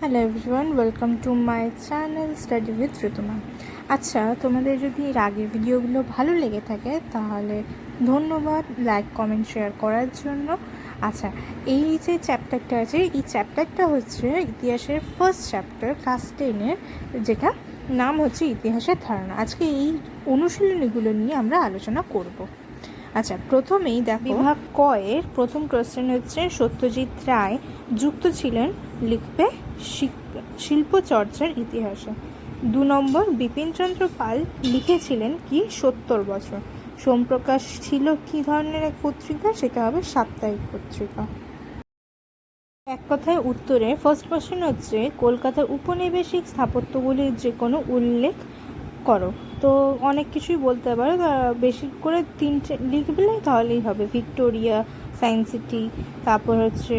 Hello everyone, welcome to my channel study with Rituma. আচ্ছা, তোমাদের যদি এর আগের ভিডিওগুলো ভালো লেগে থাকে তাহলে ধন্যবাদ লাইক কমেন্ট শেয়ার করার জন্য। আচ্ছা, এই যে চ্যাপ্টারটা আছে, এই চ্যাপ্টারটা হচ্ছে ইতিহাসের ফার্স্ট চ্যাপ্টার ক্লাস 10-এর, যেটা নাম হচ্ছে ইতিহাসের ধারণা। আজকে এই অনুশীলনীগুলো নিয়ে আমরা আলোচনা করব। আচ্ছা, প্রথমেই দেখো, বিভাগ ক এর প্রথম কোশ্চেন হচ্ছে সত্যজিৎ রায় যুক্ত ছিলেন লিখবে শিল্পচর্চার ইতিহাসে। 2 নম্বর, বিপিনচন্দ্র পাল লিখেছিলেন কি 70 বছর। সোমপ্রকাশ ছিল কি ধরনের এক পত্রিকা? সেটা হবে সাপ্তাহিক পত্রিকা। এক কথায় উত্তরে ফার্স্ট কোশ্চেন হচ্ছে কলকাতার উপনিবেশিক স্থাপত্যগুলির যে কোনো উল্লেখ করো। তো অনেক কিছুই বলতে পারো, বেশি করে 3টে লিখবে তাহলেই হবে। ভিক্টোরিয়া, সায়েন্স সিটি, তারপর হচ্ছে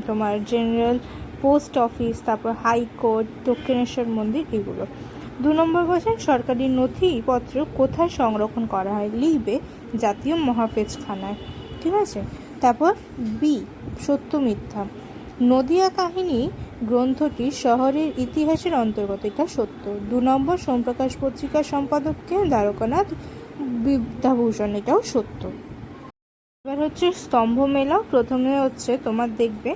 তোমার জেনারেল পোস্ট অফিস, তারপর হাইকোর্ট, দক্ষিণেশ্বর মন্দির, এগুলো। 2 নম্বর কোশ্চেন, সরকারি নথিপত্র কোথায় সংরক্ষণ করা হয়? লিখবে জাতীয় মহাফেজখানায়। ঠিক আছে। তারপর বি, সত্য মিথ্যা। নদিয়া কাহিনী গ্রন্থটি শহরের ইতিহাসের অন্তর্গত, এটা সত্য। 2 নম্বর, সোমপ্রকাশ পত্রিকার সম্পাদককে দ্বারকানাথ বিদ্যাভূষণ, এটাও সত্য। এবার হচ্ছে স্তম্ভ মেলাও। প্রথমে হচ্ছে তোমার দেখবে,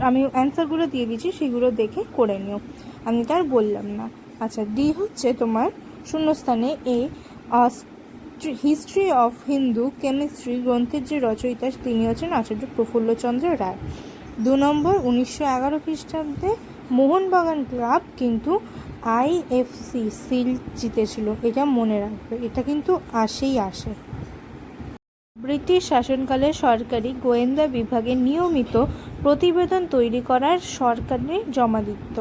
আমি অ্যান্সারগুলো দিয়ে দিচ্ছি, সেগুলো দেখে করে নিও, আমি তার বললাম না। আচ্ছা, ডি হচ্ছে তোমার শূন্যস্থানে a history of Hindu chemistry গ্রন্থের যে রচয়িতা তিনি হচ্ছেন আচার্য প্রফুল্লচন্দ্র রায়। 2 নম্বর, 1911 খ্রিস্টাব্দে মোহনবাগান ক্লাব কিন্তু আইএফসি সিল জিতেছিল, এটা মনে রাখবে, এটা কিন্তু আসে। ব্রিটিশ শাসনকালে সরকারি গোয়েন্দা বিভাগে নিয়মিত প্রতিবেদন তৈরি করার সরকারে জমা দিত।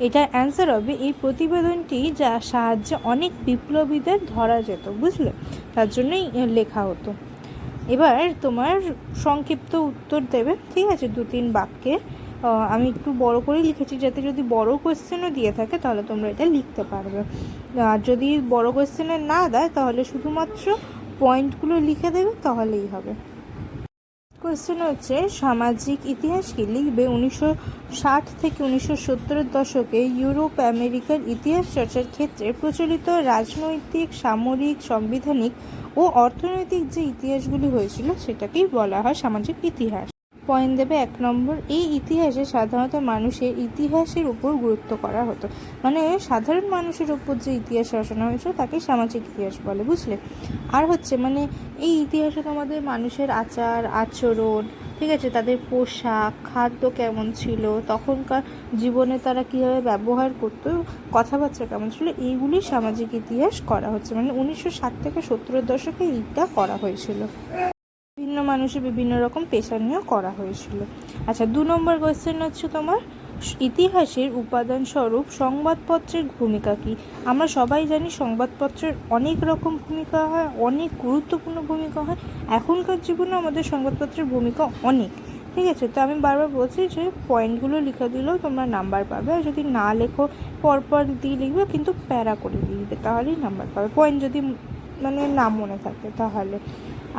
এটার অ্যান্সার হবে এই প্রতিবেদনটি, যা সাহায্যে অনেক বিপ্লবীদের ধরা যেত, বুঝলে, তার জন্যই লেখা হতো। এবার তোমার সংক্ষিপ্ত উত্তর দেবে, ঠিক আছে, 2-3 বাক্যে। আমি একটু বড় করেই লিখেছি, যাতে যদি বড় কোয়েশ্চেনও দিয়ে থাকে তাহলে তোমরা এটা লিখতে পারবে। আর যদি বড় কোয়েশ্চেনে না দেয় তাহলে শুধুমাত্র পয়েন্টগুলো লিখে দেবে, তাহলেই হবে। কোয়েশ্চেন হচ্ছে সামাজিক ইতিহাস কি? লিখবে 1960 থেকে 1970-এর দশকে ইউরোপ আমেরিকার ইতিহাস চর্চার ক্ষেত্রে প্রচলিত রাজনৈতিক, সামরিক, সাংবিধানিক ও অর্থনৈতিক যে ইতিহাসগুলি হয়েছিল সেটাকেই বলা হয় সামাজিক ইতিহাস। পয়েন্ট দেবে 1 নম্বর, এই ইতিহাসে সাধারণত মানুষের ইতিহাসের উপর গুরুত্ব করা হতো, মানে সাধারণ মানুষের উপর যে ইতিহাস রচনা হয়েছিল তাকে সামাজিক ইতিহাস বলে, বুঝলে। আর হচ্ছে মানে এই ইতিহাসে তোমাদের মানুষের আচার আচরণ, ঠিক আছে, তাদের পোশাক, খাদ্য কেমন ছিল, তখনকার জীবনে তারা কীভাবে ব্যবহার করতো, কথাবার্তা কেমন ছিল, এইগুলি সামাজিক ইতিহাস করা হচ্ছে, মানে 1960 থেকে 70-এর দশকে এইটা করা হয়েছিল। বিভিন্ন মানুষের বিভিন্ন রকম পেশা নিয়েও করা হয়েছিল। আচ্ছা, 2 নম্বর কোয়েশ্চেন হচ্ছে তোমার ইতিহাসের উপাদান স্বরূপ সংবাদপত্রের ভূমিকা কী? আমরা সবাই জানি সংবাদপত্রের অনেক রকম ভূমিকা হয়, অনেক গুরুত্বপূর্ণ ভূমিকা হয়। এখনকার জীবনে আমাদের সংবাদপত্রের ভূমিকা অনেক, ঠিক আছে। তো আমি বারবার বলছি যে পয়েন্টগুলো লিখে দিলেও তোমরা নাম্বার পাবে, আর যদি না লেখো পরপর দিয়ে লিখবে, কিন্তু প্যারা করে লিখবে, তাহলেই নাম্বার পাবে, পয়েন্ট যদি মানে না মনে থাকে তাহলে।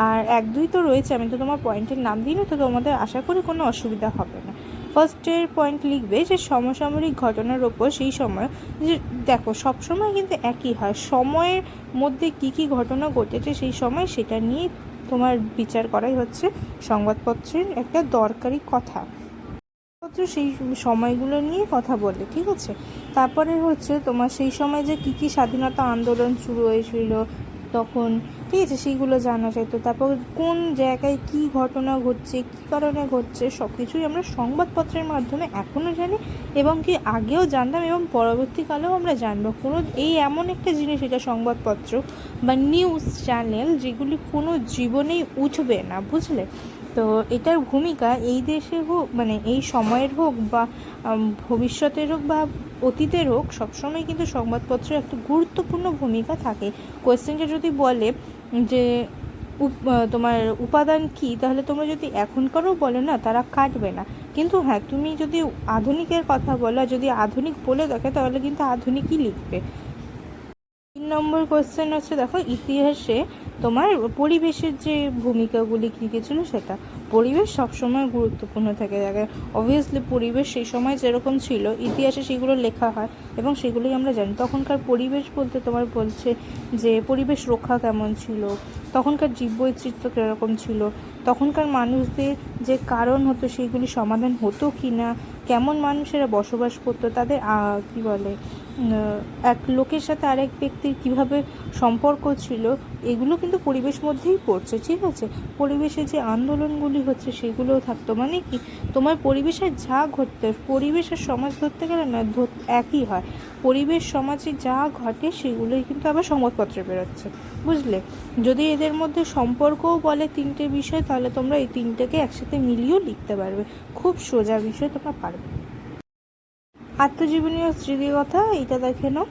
আর 1-2 তো রয়েছে, আমি তো তোমার পয়েন্টের নাম দিই না, তো তোমাদের আশা করি কোনো অসুবিধা হবে না। ফার্স্টের পয়েন্ট লিখবে যে সমসাময়িক ঘটনার ওপর সেই সময়, যে দেখো সবসময় কিন্তু একই হয়, সময়ের মধ্যে কী ঘটনা ঘটেছে সেই সময়, সেটা নিয়ে তোমার বিচার করাই হচ্ছে সংবাদপত্রের একটা দরকারি কথা। সেই সময়গুলো নিয়ে কথা বলে, ঠিক আছে। তারপরে হচ্ছে তোমার সেই সময় যে কী স্বাধীনতা আন্দোলন শুরু হয়েছিল তখন, ঠিক আছে, সেইগুলো জানা যেত। তারপর কোন জায়গায় কী ঘটনা ঘটছে, কী কারণে ঘটছে, সব কিছুই আমরা সংবাদপত্রের মাধ্যমে এখনও জানি, এবং কি আগেও জানতাম, এবং পরবর্তীকালেও আমরা জানবো। কোনো এই এমন একটা জিনিস, এটা সংবাদপত্র বা নিউজ চ্যানেল, যেগুলি কোনো জীবনেই উঠবে না, বুঝলে। তো এটার ভূমিকা এই দেশে হোক, মানে এই সময়ের হোক বা ভবিষ্যতের হোক বা অতীতের হোক, সবসময় কিন্তু সংবাদপত্রের একটা গুরুত্বপূর্ণ ভূমিকা থাকে। কোয়েশ্চেনটা যদি বলে যে তোমার উপাদান কী, তাহলে তোমরা যদি এখনকারও বলে না, তারা কাটবে না। কিন্তু হ্যাঁ, তুমি যদি আধুনিকের কথা বলো, যদি আধুনিক বলে দেখে, তাহলে কিন্তু আধুনিকই লিখবে। 3 নম্বর কোয়েশ্চেন হচ্ছে দেখো ইতিহাসে তোমার পরিবেশের যে ভূমিকাগুলি কী কী ছিল সেটা। পরিবেশ সবসময় গুরুত্বপূর্ণ থেকে থাকে। অবভিয়াসলি পরিবেশ সেই সময় যেরকম ছিল ইতিহাসে সেগুলো লেখা হয় এবং সেগুলোই আমরা জানি। তখনকার পরিবেশ বলতে তোমার বলছে যে পরিবেশ রক্ষা কেমন ছিল, তখনকার জীববৈচিত্র্য কীরকম ছিল, তখনকার মানুষদের যে কারণ হতো সেইগুলি সমাধান হতো কি না, কেমন মানুষেরা বসবাস করতো, তাদের কী বলে এক লোকের সাথে আরেক ব্যক্তির কীভাবে সম্পর্ক ছিল, এগুলো কিন্তু পরিবেশ মধ্যেই পড়ছে। ঠিক আছে, পরিবেশে যে আন্দোলনগুলি হচ্ছে সেগুলোও থাকতো। মানে কি, তোমার পরিবেশে যা ঘটতে, পরিবেশ আর সমাজ ধরতে গেলে না একই হয়। পরিবেশ সমাজে যা ঘটে সেগুলোই কিন্তু আবার সংবাদপত্রে বেরোচ্ছে, বুঝলে। যদি এদের মধ্যে সম্পর্কও বলে তিনটে বিষয়, তাহলে তোমরা এই তিনটেকে একসাথে মিলিয়েও লিখতে পারবে। খুব সোজা বিষয়, তোমরা পারবে। আত্মজীবনী ও স্মৃতিকথা, এইটা দেখে নাও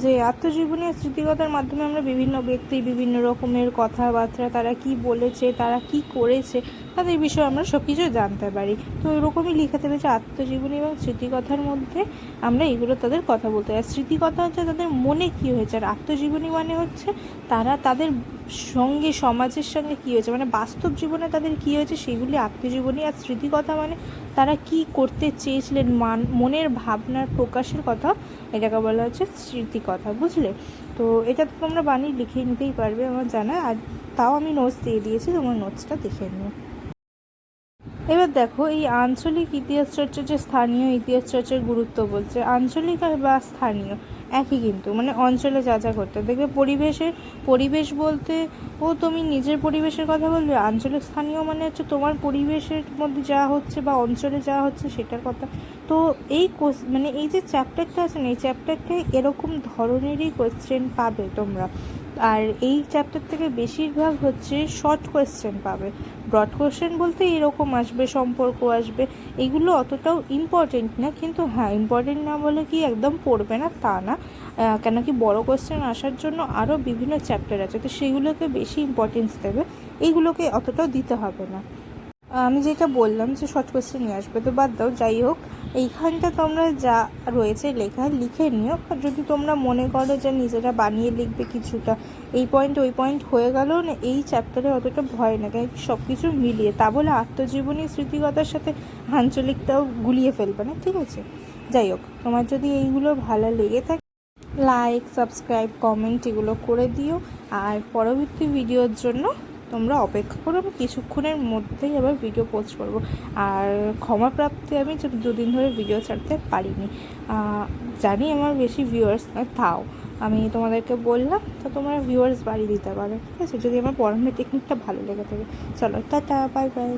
যে আত্মজীবনী ও স্মৃতিকথার মাধ্যমে আমরা বিভিন্ন ব্যক্তির বিভিন্ন রকমের কথাবার্তা, তারা কি বলেছে, তারা কি করেছে, তাদের বিষয়ে আমরা সব কিছু জানতে পারি। তো এরকমই লেখা থাকে যে আত্মজীবনী এবং স্মৃতিকথার মধ্যে আমরা এগুলো তাদের কথা বলতে পারি। স্মৃতিকথা হচ্ছে তাদের মনে কী হয়েছে, আর আত্মজীবনী মানে হচ্ছে তারা তাদের সঙ্গে সমাজের সঙ্গে কী হয়েছে, মানে বাস্তব জীবনে তাদের কী হয়েছে সেগুলি আত্মজীবনী। আর স্মৃতিকথা মানে তারা কি করতে চেয়েছিলেন, মনের ভাবনার প্রকাশের কথা, এটাকে বলা হচ্ছে স্মৃতিকথা, বুঝলে। তো এটা তো তোমরা বানিয়ে লিখে নিতেই পারবে আমার জানা, আর তাও আমি নোটস দিয়ে দিয়েছি, তোমার নোটসটা দেখে নিও। এবার দেখো, এই আঞ্চলিক ইতিহাস চর্চা যে স্থানীয় ইতিহাস চর্চার গুরুত্ব বলছে, আঞ্চলিক আর বা স্থানীয় একই কিন্তু, মানে অঞ্চলে যা যা করতে দেখবে। পরিবেশ বলতে তুমি নিজের পরিবেশের কথা বলবে, আঞ্চলিক স্থানীয় মানে হচ্ছে তোমার পরিবেশের মধ্যে যা হচ্ছে বা অঞ্চলে যা হচ্ছে সেটার কথা। তো মানে এই যে চ্যাপ্টারটা আছে না, এই চ্যাপ্টারটায় এরকম ধরনেরই কোয়েশ্চেন পাবে তোমরা। আর এই চ্যাপ্টার থেকে বেশিরভাগ হচ্ছে শর্ট কোয়েশ্চেন পাবে। ব্রড কোয়েশ্চেন বলতে এরকম আসবে, সম্পর্ক আসবে, এগুলো অতটাও ইম্পর্টেন্ট না। কিন্তু হ্যাঁ, ইম্পর্টেন্ট না বলে কি একদম পড়বে না তা না, কেন কি বড় কোয়েশ্চেন আসার জন্য আরও বিভিন্ন চ্যাপ্টার আছে, তো সেগুলোকে বেশি ইম্পর্টেন্স দেবে, এইগুলোকে অতটাও দিতে হবে না। আমি যেটা বললাম যে শর্ট কোয়েশ্চেন নিয়ে আসবে, তো বাদ দাও। যাই হোক, এইখানটা তোমরা যা রয়েছে লেখা লিখে নিও। আর যদি তোমরা মনে করো যে নিজেরা বানিয়ে লিখবে কিছুটা, এই পয়েন্ট ওই পয়েন্ট হয়ে গেলেও না, এই চ্যাপ্টারে অতটা ভয় না, কারণ সব কিছু মিলিয়ে, তা বলে আত্মজীবনী স্মৃতিকথার সাথে আঞ্চলিকটাও গুলিয়ে ফেলবে না, ঠিক আছে। যাই হোক, তোমার যদি এইগুলো ভালো লেগে থাকে, লাইক, সাবস্ক্রাইব, কমেন্ট এগুলো করে দিও। আর পরবর্তী ভিডিওর জন্য তোমরা অপেক্ষা করো, আমি কিছুক্ষণের মধ্যেই আবার ভিডিও পোস্ট করব। আর ক্ষমাপ্রাপ্তি, আমি 2 দিন ধরে ভিডিও ছাড়তে পারিনি, জানি আমার বেশি ভিউয়ার্স না, তাও আমি তোমাদেরকে বললাম, তো তোমরা ভিউয়ার্স বাড়িয়ে দিতে পারো, ঠিক আছে, যদি আমার পড়ানোর টেকনিকটা ভালো লেগে থাকে। চলো, টাটা, বাই বাই।